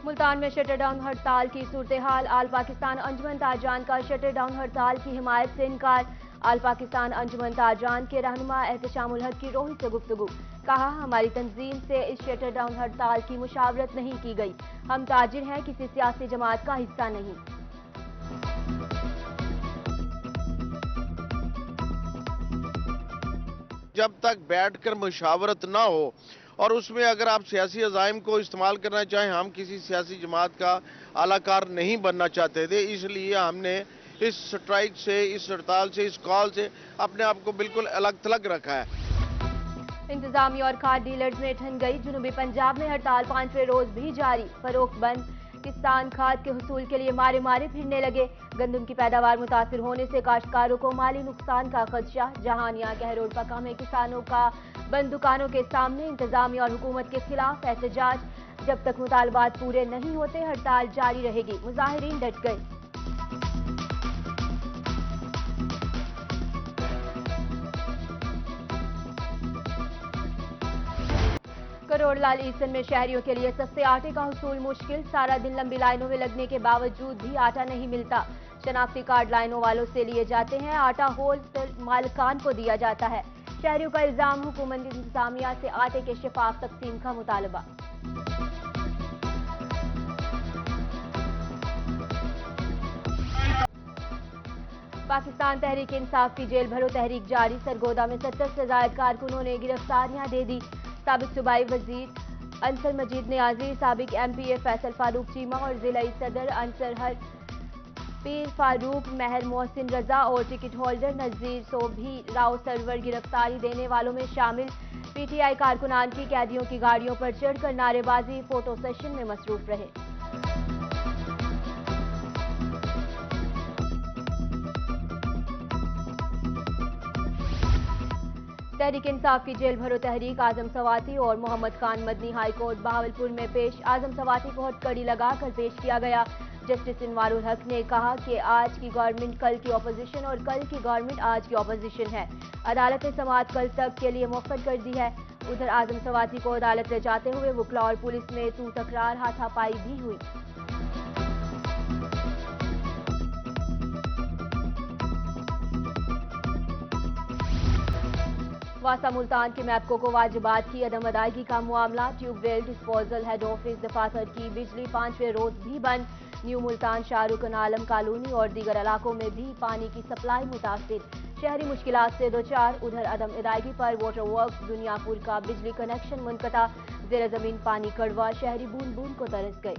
ملتان میں shutter down ہڑتال کی صورتحال، آل پاکستان انجمن تاجران کا شٹر ڈاؤن ہڑتال کی حمایت سے انکار، آل پاکستان انجمن تاجران کے رہنما احتشام الحق کی روحی سے گفتگو، کہا ہماری تنظیم سے اس شٹر ڈاؤن ہڑتال کی مشاورت نہیں کی گئی، ہم تاجر ہیں، کسی سیاسی جماعت کا حصہ نہیں۔ جب تک بیٹھ کر مشاورت نہ ہو اور اس میں اگر آپ سیاسی عزائم کو استعمال کرنا چاہیں، ہم کسی سیاسی جماعت کا اعلی کار نہیں بننا چاہتے تھے، اس لیے ہم نے اس سٹرائک سے، اس ہڑتال سے، اس کال سے اپنے آپ کو بالکل الگ تھلگ رکھا ہے۔ انتظامیہ اور کھاد ڈیلرز میں ٹھن گئی، جنوبی پنجاب میں ہڑتال 5ویں روز بھی جاری، فروخت بند، کسان کھاد کے حصول کے لیے مارے مارے پھرنے لگے، گندم کی پیداوار متاثر ہونے سے کاشتکاروں کو مالی نقصان کا خدشہ، جہانیاں کہروڈ پکا میں کسانوں کا بند دکانوں کے سامنے انتظامیہ اور حکومت کے خلاف احتجاج، جب تک مطالبات پورے نہیں ہوتے ہڑتال جاری رہے گی، مظاہرین ڈٹ گئے۔ کروڑ لال عیسن میں شہریوں کے لیے سستے آٹے کا حصول مشکل، سارا دن لمبی لائنوں میں لگنے کے باوجود بھی آٹا نہیں ملتا، شناختی کارڈ لائنوں والوں سے لیے جاتے ہیں، آٹا ہول سیل مالکان کو دیا جاتا ہے، شہریوں کا الزام، حکومت انتظامیہ سے آٹے کے شفاف تقسیم کا مطالبہ۔ پاکستان تحریک انصاف کی جیل بھرو تحریک جاری، سرگودا میں 70 سے زائد کارکنوں نے گرفتاریاں دے دی، سابق صوبائی وزیر انصر مجید نیازی، سابق ایم پی اے فیصل فاروق چیمہ اور ضلعی صدر انصر ہر پیر فاروق، مہر محسن رضا اور ٹکٹ ہولڈر نذیر صوبھی راؤ سرور گرفتاری دینے والوں میں شامل، پی ٹی آئی کارکنان کی قیدیوں کی گاڑیوں پر چڑھ کر نعرے بازی، فوٹو سیشن میں مصروف رہے۔ تحریک انصاف کی جیل بھرو تحریک اعظم سواتی اور محمد خان مدنی ہائی کورٹ بہاولپور میں پیش، اعظم سواتی کو ہتھ کڑی لگا کر پیش کیا گیا، جسٹس انوار الحق نے کہا کہ آج کی گورنمنٹ کل کی اپوزیشن اور کل کی گورنمنٹ آج کی اپوزیشن ہے، عدالت نے سماعت کل تک کے لیے موخر کر دی ہے، ادھر اعظم سواتی کو عدالت لے جاتے ہوئے وکلاء اور پولیس میں تو تکرار، ہاتھا پائی بھی ہوئی۔ واسا ملتان کے میپکو کو واجبات کی عدم ادائیگی کا معاملہ، tube well disposal head office دفاتر کی بجلی 5ویں روز بھی بند، نیو ملتان شاہ رکن عالم کالونی اور دیگر علاقوں میں بھی پانی کی سپلائی متاثر، شہری مشکلات سے دوچار، ادھر عدم ادائیگی پر واٹر ورکس دنیا پور کا بجلی کنیکشن منقطع، زیر زمین پانی کڑوا، شہری بوند بوند کو ترس گئے۔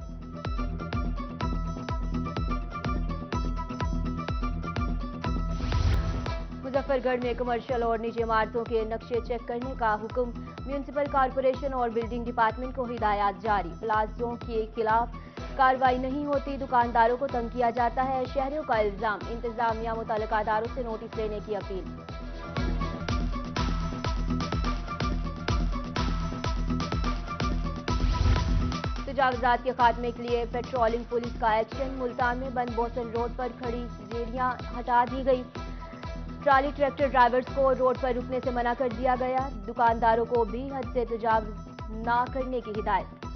مظفر گڑھ میں کمرشل اور نجی عمارتوں کے نقشے چیک کرنے کا حکم، میونسپل کارپوریشن اور بلڈنگ ڈپارٹمنٹ کو ہدایات جاری، پلازوں کے خلاف کارروائی نہیں ہوتی، دکانداروں کو تنگ کیا جاتا ہے، شہریوں کا الزام، انتظامیہ متعلقہ اداروں سے نوٹس لینے کی اپیل۔ تجاوزات کے خاتمے کے لیے پیٹرولنگ پولیس کا ایکشن، ملتان میں بند بوسن روڈ پر کھڑی ریڑیاں ہٹا دی گئی، ٹرالی ٹریکٹر ڈرائیورز کو روڈ پر رکنے سے منع کر دیا گیا، دکانداروں کو بھی حد سے تجاوز نہ کرنے کی ہدایت۔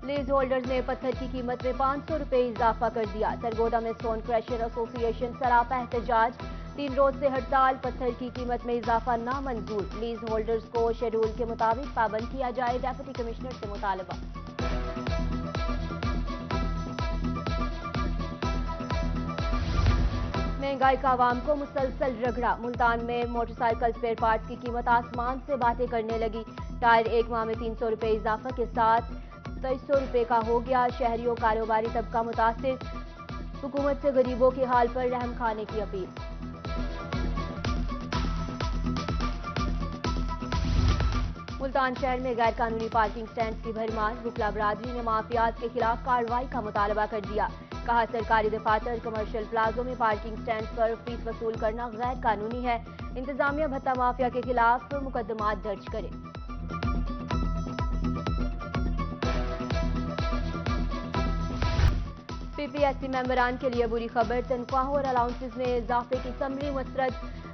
لیز ہولڈرز نے پتھر کی قیمت میں 500 روپے اضافہ کر دیا، سرگودا میں اسٹون کریشر ایسوسی ایشن سراپا احتجاج، 3 روز سے ہڑتال، پتھر کی قیمت میں اضافہ نامنظور، لیز ہولڈرز کو شیڈول کے مطابق پابند کیا جائے، ڈپٹی کمشنر سے مطالبہ۔ مہنگائی کا عوام کو مسلسل رگڑا، ملتان میں موٹر سائیکل اسپیئر پارٹس کی قیمت آسمان سے باتیں کرنے لگی، ٹائر ایک ماہ میں 300 روپے اضافہ کے ساتھ 2300 روپے کا ہو گیا، شہریوں کاروباری طبقہ متاثر، حکومت سے غریبوں کے حال پر رحم کھانے کی اپیل۔ ملتان شہر میں غیر قانونی پارکنگ سٹینڈز کی بھرمار، وکلا برادری نے مافیات کے خلاف کارروائی کا مطالبہ کر دیا، کہا سرکاری دفاتر، کمرشل پلازوں میں پارکنگ سٹینڈز پر فیس وصول کرنا غیر قانونی ہے، انتظامیہ بھتہ مافیا کے خلاف مقدمات درج کرے۔ پی پی ایس سی ممبران کے لیے بری خبر، تنخواہوں اور الاؤنسز میں اضافے کی سمری مسترد،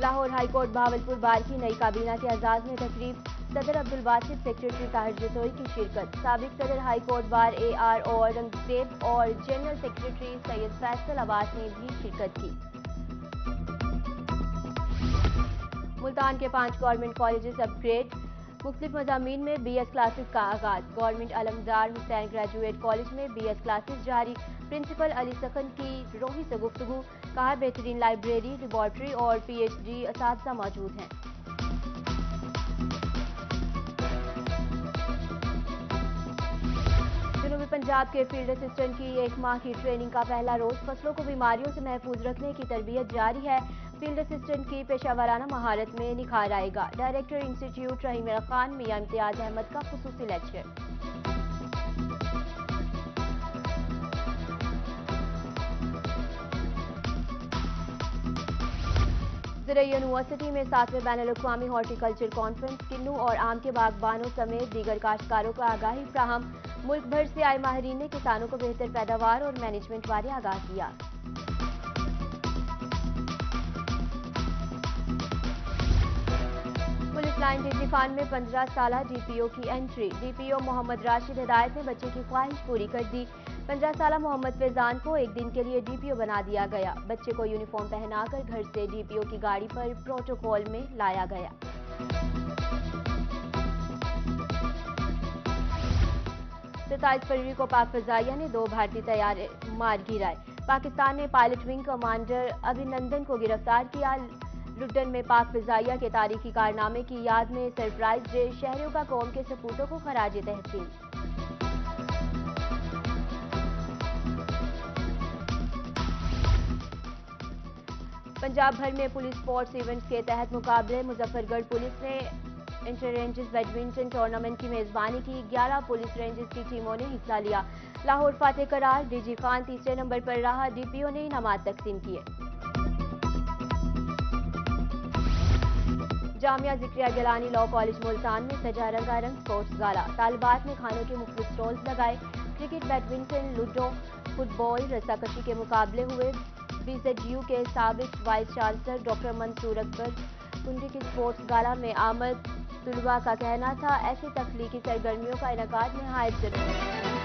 لاہور ہائی کورٹ بہاولپور بار کی نئی کابینہ کے اعزاز میں تقریب، صدر عبدالباسط، سیکریٹری طاہر جسوئی کی شرکت، سابق صدر high court bar AR Aurangzeb اور جنرل سیکریٹری سید فیصل عباس نے بھی شرکت کی۔ ملتان کے 5 گورنمنٹ کالجز اپ گریڈ، مختلف مضامین میں BS کلاسز کا آغاز، گورنمنٹ علمدار حسین گریجویٹ کالج میں BS کلاسز جاری، پرنسپل علی سخن کی روحی سے گفتگو، کہا بہترین لائبریری، لیبارٹری اور PhD اساتذہ موجود ہیں۔ جنوبی پنجاب کے فیلڈ اسسٹنٹ کی 1 ماہ کی ٹریننگ کا پہلا روز، فصلوں کو بیماریوں سے محفوظ رکھنے کی تربیت جاری ہے، فیلڈ اسسٹنٹ کی پیشہ ورانہ مہارت میں نکھار آئے گا، ڈائریکٹر انسٹی ٹیوٹ رحیم خان میاں امتیاز احمد کا خصوصی لیکچر۔ زرعی یونیورسٹی میں 7ویں بین الاقوامی ہارٹی کلچر کانفرنس، کنو اور آم کے باغبانوں سمیت دیگر کاشتکاروں کو آگاہی فراہم، ملک بھر سے آئے ماہرین نے کسانوں کو بہتر پیداوار اور مینجمنٹ بارے آگاہ کیا۔ پولیس لائن ڈی خان میں 15 سالہ DPO کی انٹری، DPO محمد راشد ہدایت نے بچے کی خواہش پوری کر دی، 15 سالہ محمد فیضان کو ایک دن کے لیے DPO بنا دیا گیا، بچے کو یونیفارم پہنا کر گھر سے DPO کی گاڑی پر پروٹوکول میں لایا گیا۔ 27 فروری کو پاک فضائیہ نے 2 بھارتی طیارے مار گرائے، پاکستان نے پائلٹ ونگ کمانڈر ابھینندن کو گرفتار کیا، لڈن میں پاک فضائیہ کے تاریخی کارنامے کی یاد میں سرپرائز ڈے، شہریوں کا قوم کے سپوتوں کو خراج تحسین۔ پنجاب بھر میں پولیس سپورٹس ایونٹس کے تحت مقابلے، مظفر گڑھ پولیس نے انٹر رینجز بیڈمنٹن ٹورنامنٹ کی میزبانی کی، 11 پولیس رینجز کی ٹیموں نے حصہ لیا، لاہور فاتح قرار، DG خان تیسرے نمبر پر رہا، DPO نے انعامات تقسیم کیے۔ جامعہ ذکریہ گیلانی لاء کالج ملتان میں سجا رنگا رنگ سپورٹس گالا، طالبات نے کھانوں کے مختلف سٹالز لگائے، کرکٹ، بیڈمنٹن، لوڈو، فٹ بال، رسہ کشی کے مقابلے ہوئے، BZU کے سابق وائس چانسلر ڈاکٹر منصور اکبر کنڈی کی سپورٹس گالا میں آمد، طلباء کا کہنا تھا ایسی تخلیقی سرگرمیوں کا انعقاد نہایت ضروری ہے۔